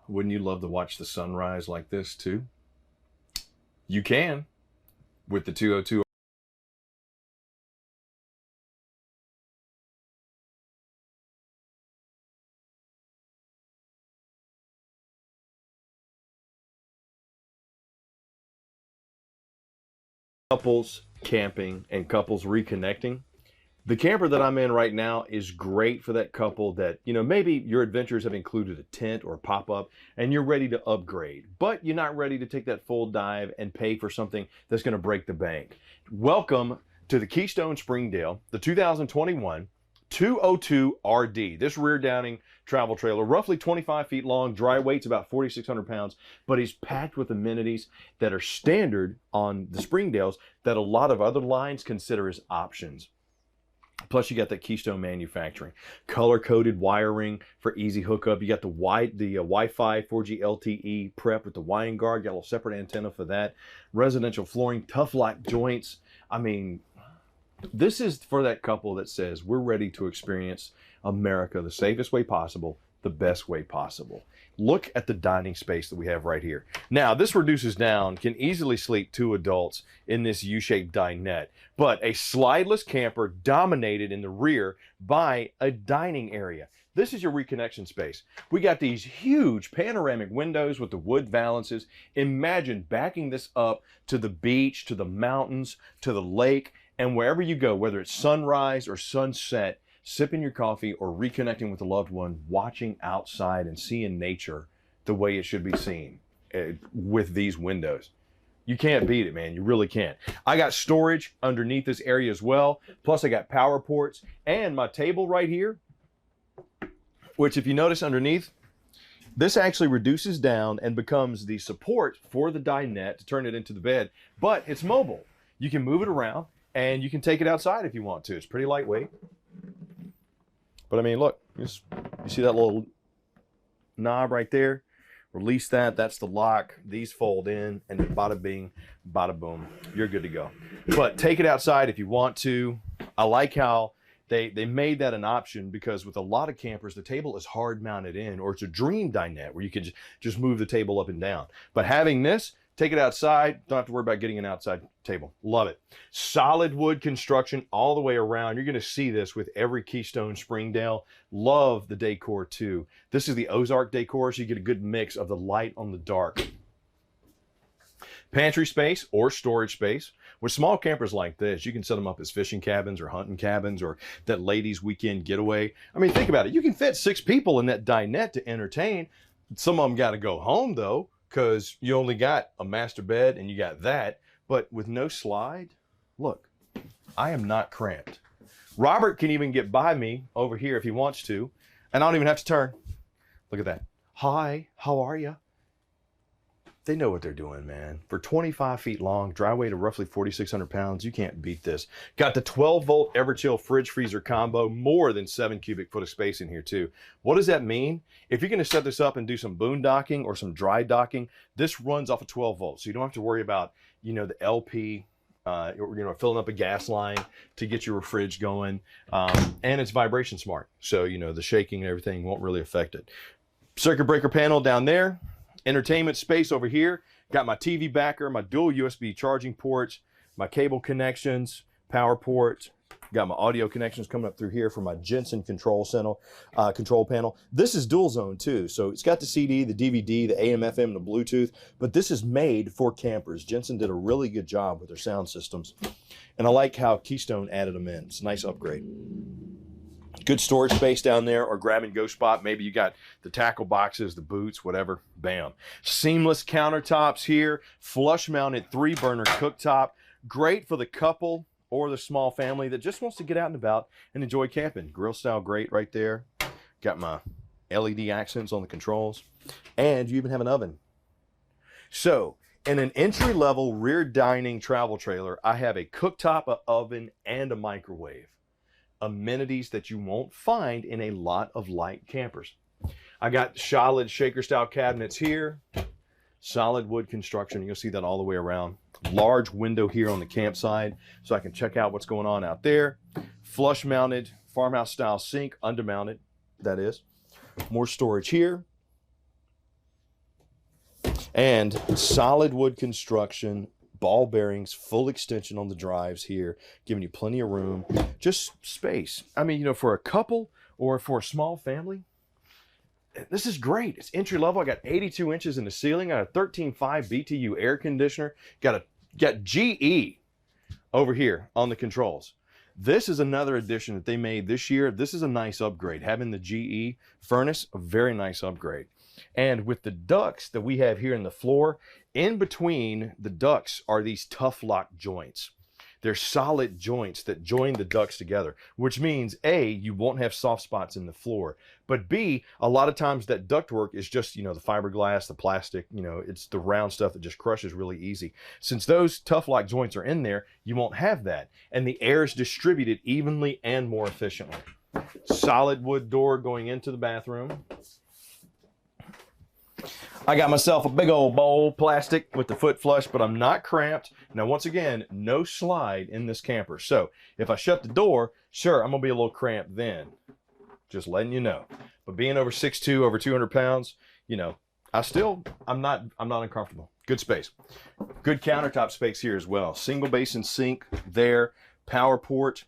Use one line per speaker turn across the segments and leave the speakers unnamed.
Wouldn't you love to watch the sunrise like this too? You can with the 202. Couples camping and couples reconnecting. The camper that I'm in right now is great for that couple that, maybe your adventures have included a tent or a pop-up and you're ready to upgrade, but you're not ready to take that full dive and pay for something that's going to break the bank. Welcome to the Keystone Springdale, the 2021 202RD. This rear downing travel trailer, roughly 25 feet long, dry weight's about 4,600 pounds, but he's packed with amenities that are standard on the Springdales that a lot of other lines consider as options. Plus, you got that Keystone manufacturing, color-coded wiring for easy hookup. You got the Wi-Fi 4G LTE prep with the wiring guard. Got a little separate antenna for that. Residential flooring, tough lock joints. I mean, this is for that couple that says we're ready to experience America the safest way possible, the best way possible. Look at the dining space that we have right here. Now, this reduces down, can easily sleep 2 adults in this U-shaped dinette, but a slideless camper dominated in the rear by a dining area. This is your reconnection space. We got these huge panoramic windows with the wood valances. Imagine backing this up to the beach, to the mountains, to the lake, and wherever you go, whether it's sunrise or sunset, sipping your coffee or reconnecting with a loved one, watching outside and seeing nature the way it should be seen with these windows. You can't beat it, man. You really can't. I got storage underneath this area as well. Plus I got power ports and my table right here, which if you notice underneath, this actually reduces down and becomes the support for the dinette to turn it into the bed, but it's mobile. You can move it around and you can take it outside if you want to. It's pretty lightweight. But I mean, look, you see that little knob right there? Release that, that's the lock. These fold in and bada bing, bada boom, you're good to go. But take it outside if you want to. I like how they made that an option because with a lot of campers, the table is hard mounted in, or it's a dream dinette where you can just move the table up and down. But having this, take it outside, don't have to worry about getting an outside table. Love it. Solid wood construction all the way around. You're going to see this with every Keystone Springdale. Love the decor too. This is the Ozark decor, so you get a good mix of the light on the dark. Pantry space or storage space. With small campers like this, you can set them up as fishing cabins or hunting cabins or that ladies' weekend getaway. I mean, think about it. You can fit 6 people in that dinette to entertain. Some of them got to go home though, because you only got a master bed and you got that, but with no slide, look, I am not cramped. Robert can even get by me over here if he wants to, and I don't even have to turn. Look at that. Hi, how are you? They know what they're doing, man. For 25 feet long, dry weight of roughly 4,600 pounds, you can't beat this. Got the 12-volt Everchill fridge freezer combo, more than 7 cubic foot of space in here too. What does that mean? If you're gonna set this up and do some boondocking or some dry docking, this runs off of 12 volts. So you don't have to worry about, the LP, filling up a gas line to get your fridge going. And it's vibration smart. So, the shaking and everything won't really affect it. Circuit breaker panel down there. Entertainment space over here. Got my TV backer, my dual USB charging ports, my cable connections, power ports. Got my audio connections coming up through here for my Jensen control panel. This is dual zone too. So it's got the CD, the DVD, the AM, FM, and the Bluetooth, but this is made for campers. Jensen did a really good job with their sound systems. And I like how Keystone added them in. It's a nice upgrade. Good storage space down there, or grab and go spot. Maybe you got the tackle boxes, the boots, whatever. Bam. Seamless countertops here. Flush mounted 3-burner cooktop. Great for the couple or the small family that just wants to get out and about and enjoy camping. Grill style grate right there. Got my LED accents on the controls. And you even have an oven. So in an entry-level rear dining travel trailer, I have a cooktop, an oven, and a microwave. Amenities that you won't find in a lot of light campers. I got solid shaker style cabinets here, solid wood construction. You'll see that all the way around. Large window here on the campsite so I can check out what's going on out there. Flush mounted farmhouse style sink, undermounted, that is. More storage here. And solid wood construction, ball bearings, full extension on the drives here, giving you plenty of room, just space. I mean, you know, for a couple or for a small family, this is great. It's entry level. I got 82 inches in the ceiling. I got a 13.5 BTU air conditioner. Got GE over here on the controls. This is another addition that they made this year. This is a nice upgrade. Having the GE furnace, a very nice upgrade. And with the ducts that we have here in the floor, in between the ducts are these tough lock joints. They're solid joints that join the ducts together, which means A, you won't have soft spots in the floor, but B, a lot of times that ductwork is just, you know, the fiberglass, the plastic, you know, it's the round stuff that just crushes really easy. Since those tough lock joints are in there, you won't have that. And the air is distributed evenly and more efficiently. Solid wood door going into the bathroom. I got myself a big old bowl, plastic with the foot flush, but I'm not cramped. Now, once again, no slide in this camper. So if I shut the door, sure, I'm gonna be a little cramped then. Just letting you know. But being over 6'2", over 200 pounds, you know, I'm not uncomfortable. Good space. Good countertop space here as well. Single basin sink there, power port.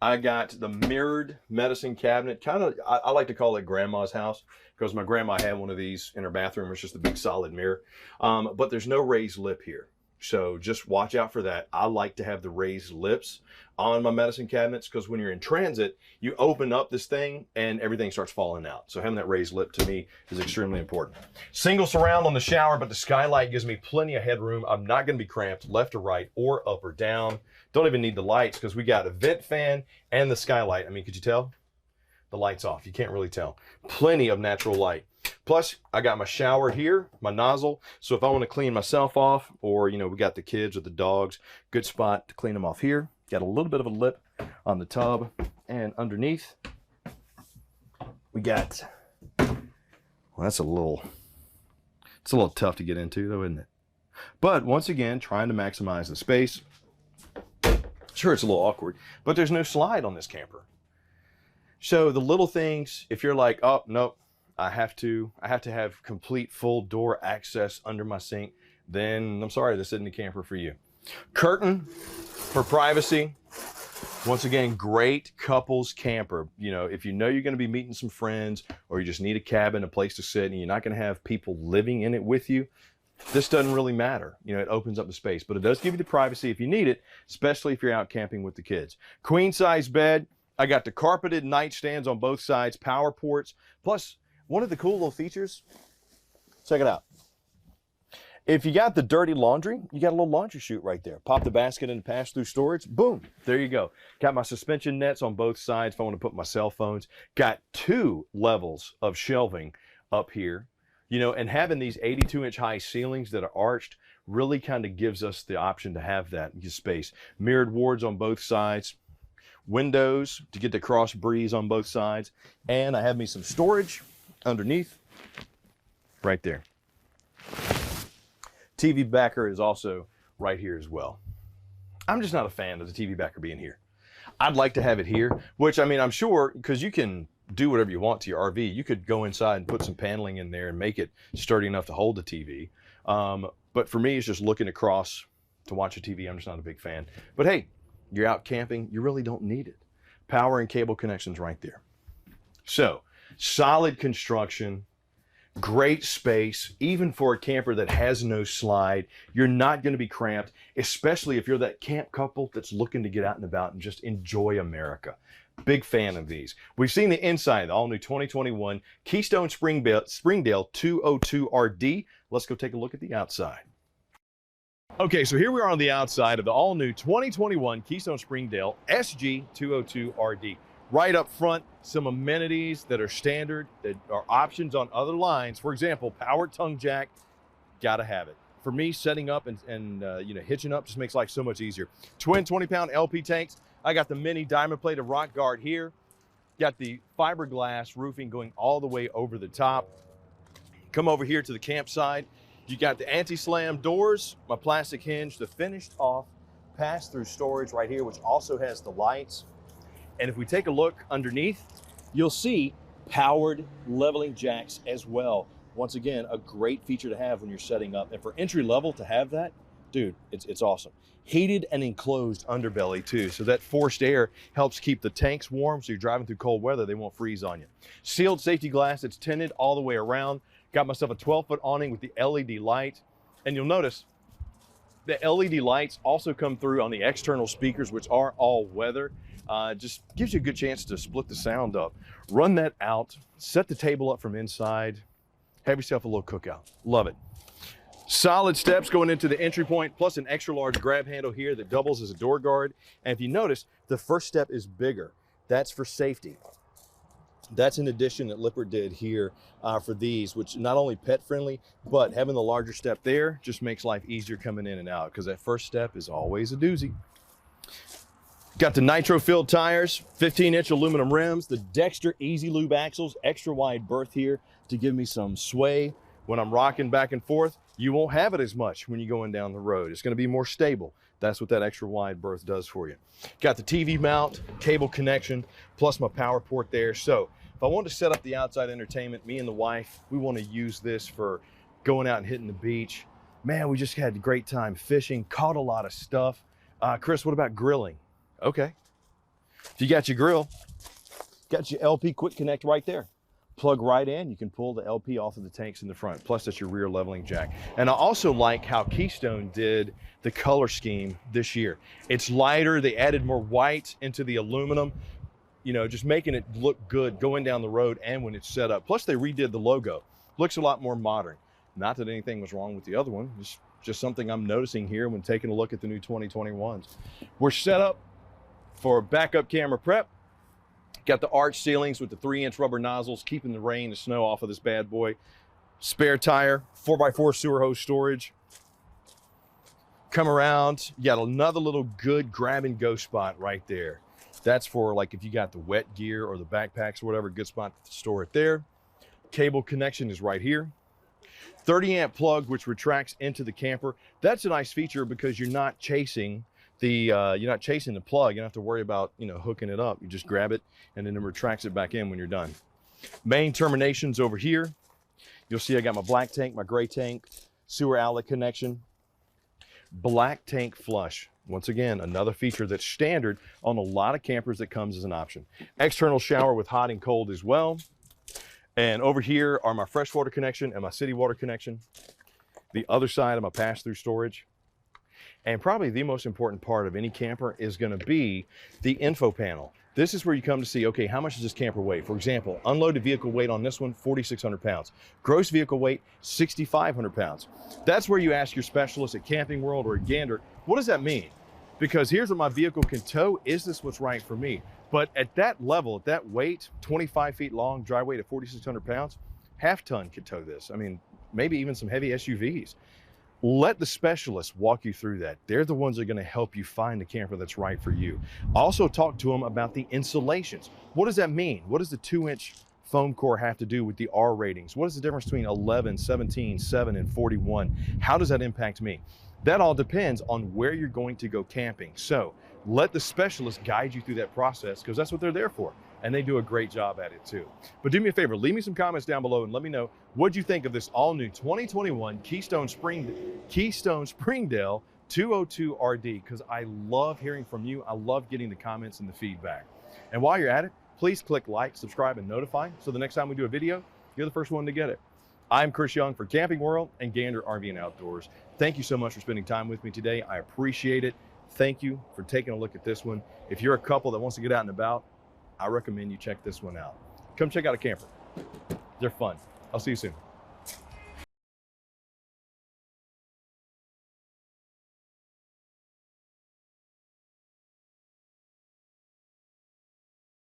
I got the mirrored medicine cabinet. Kind of, I like to call it grandma's house because my grandma had one of these in her bathroom. It's just a big solid mirror. But there's no raised lip here. So just watch out for that. I like to have the raised lips on my medicine cabinets because when you're in transit, you open up this thing and everything starts falling out. So having that raised lip to me is extremely important. Single surround on the shower, but the skylight gives me plenty of headroom. I'm not going to be cramped left or right or up or down. Don't even need the lights because we got a vent fan and the skylight. I mean, could you tell? The light's off. You can't really tell. Plenty of natural light. Plus, I got my shower here, my nozzle. So if I want to clean myself off, or, you know, we got the kids or the dogs, good spot to clean them off here. Got a little bit of a lip on the tub. And underneath, we got, well, it's a little tough to get into though, isn't it? But once again, trying to maximize the space. Sure, it's a little awkward, but there's no slide on this camper. So the little things, if you're like, oh, nope, I have to have complete full door access under my sink, then I'm sorry, this isn't the camper for you. Curtain for privacy. Once again, great couples camper. You know, if you know you're going to be meeting some friends or you just need a cabin, a place to sit, and you're not going to have people living in it with you, this doesn't really matter. You know, it opens up the space, but it does give you the privacy if you need it, especially if you're out camping with the kids. Queen size bed. I got the carpeted nightstands on both sides, power ports, plus one of the cool little features, check it out. If you got the dirty laundry, you got a little laundry chute right there. Pop the basket in the pass-through storage, boom, there you go. Got my suspension nets on both sides if I want to put my cell phones. Got 2 levels of shelving up here, you know, and having these 82-inch high ceilings that are arched really kind of gives us the option to have that space. Mirrored wards on both sides. Windows to get the cross breeze on both sides. And I have me some storage underneath right there. TV backer is also right here as well. I'm just not a fan of the TV backer being here. I'd like to have it here, which, I mean, I'm sure, because you can do whatever you want to your RV. You could go inside and put some paneling in there and make it sturdy enough to hold the TV. But for me, it's just looking across to watch a TV. I'm just not a big fan. But hey, you're out camping, you really don't need it. Power and cable connections right there. So, solid construction, great space, even for a camper that has no slide. You're not going to be cramped, especially if you're that camp couple that's looking to get out and about and just enjoy America. Big fan of these. We've seen the inside, the all-new 2021 Keystone Springdale 202RD. Let's go take a look at the outside. Okay, so here we are on the outside of the all-new 2021 Keystone Springdale SG202RD. Right up front, some amenities that are standard, that are options on other lines. For example, powered tongue jack, gotta have it. For me, setting up and you know, hitching up just makes life so much easier. Twin 20-pound LP tanks. I got the mini diamond plated rock guard here. Got the fiberglass roofing going all the way over the top. Come over here to the campsite. You got the anti-slam doors, my plastic hinge, the finished off pass-through storage right here, which also has the lights. And if we take a look underneath, you'll see powered leveling jacks as well. Once again, a great feature to have when you're setting up. And for entry level to have that, dude, it's awesome. Heated and enclosed underbelly too. So that forced air helps keep the tanks warm. So you're driving through cold weather, they won't freeze on you. Sealed safety glass, it's tinted all the way around. Got myself a 12-foot awning with the LED light. And you'll notice the LED lights also come through on the external speakers, which are all weather. Just gives you a good chance to split the sound up. Run that out, set the table up from inside, have yourself a little cookout. Love it. Solid steps going into the entry point, plus an extra large grab handle here that doubles as a door guard. And if you notice, the first step is bigger. That's for safety. That's an addition that Lippert did here for these, which not only pet friendly, but having the larger step there just makes life easier coming in and out, because that first step is always a doozy. Got the nitro filled tires, 15-inch aluminum rims, the Dexter E-Z Lube axles, extra wide berth here to give me some sway when I'm rocking back and forth. You won't have it as much when you're going down the road. It's going to be more stable. That's what that extra wide berth does for you. Got the TV mount, cable connection, plus my power port there. So if I wanted to set up the outside entertainment, me and the wife, we want to use this for going out and hitting the beach. Man, we just had a great time fishing, caught a lot of stuff. Chris, what about grilling? Okay. If you got your grill, got your LP quick connect right there. Plug right in, you can pull the LP off of the tanks in the front, plus that's your rear leveling jack. And I also like how Keystone did the color scheme this year. It's lighter, they added more white into the aluminum, you know, just making it look good going down the road and when it's set up. Plus they redid the logo, looks a lot more modern. Not that anything was wrong with the other one, just something I'm noticing here when taking a look at the new 2021s. We're set up for backup camera prep. Got the arch ceilings with the 3-inch rubber nozzles, keeping the rain and snow off of this bad boy. Spare tire, 4x4 sewer hose storage. Come around, you got another little good grab and go spot right there. That's for like if you got the wet gear or the backpacks or whatever, good spot to store it there. Cable connection is right here. 30-amp plug, which retracts into the camper. That's a nice feature because you're not chasing the plug. You don't have to worry about, you know, hooking it up. You just grab it and then it retracts it back in when you're done. Main terminations over here. You'll see I got my black tank, my gray tank, sewer outlet connection, black tank flush. Once again, another feature that's standard on a lot of campers that comes as an option. External shower with hot and cold as well. And over here are my freshwater connection and my city water connection. The other side of my pass-through storage. And probably the most important part of any camper is going to be the info panel. This is where you come to see, okay, how much does this camper weigh? For example, unloaded vehicle weight on this one, 4,600 pounds. Gross vehicle weight, 6,500 pounds. That's where you ask your specialist at Camping World or at Gander, what does that mean? Because here's what my vehicle can tow. Is this what's right for me? But at that level, at that weight, 25 feet long, dry weight of 4,600 pounds, half ton could tow this. I mean, maybe even some heavy SUVs. Let the specialists walk you through that. They're the ones that are going to help you find the camper that's right for you. Also talk to them about the insulations. What does that mean? What does the 2-inch foam core have to do with the R ratings? What is the difference between 11, 17, 7, and 41? How does that impact me? That all depends on where you're going to go camping. So let the specialists guide you through that process because that's what they're there for. And they do a great job at it too. But do me a favor, leave me some comments down below and let me know what you think of this all new 2021 Keystone Springdale 202RD, because I love hearing from you. I love getting the comments and the feedback. And while you're at it, please click like, subscribe, and notify so the next time we do a video, you're the first one to get it. I'm Chris Young for Camping World and Gander RV and Outdoors. Thank you so much for spending time with me today. I appreciate it. Thank you for taking a look at this one. If you're a couple that wants to get out and about, I recommend you check this one out. Come check out a camper. They're fun. I'll see you soon.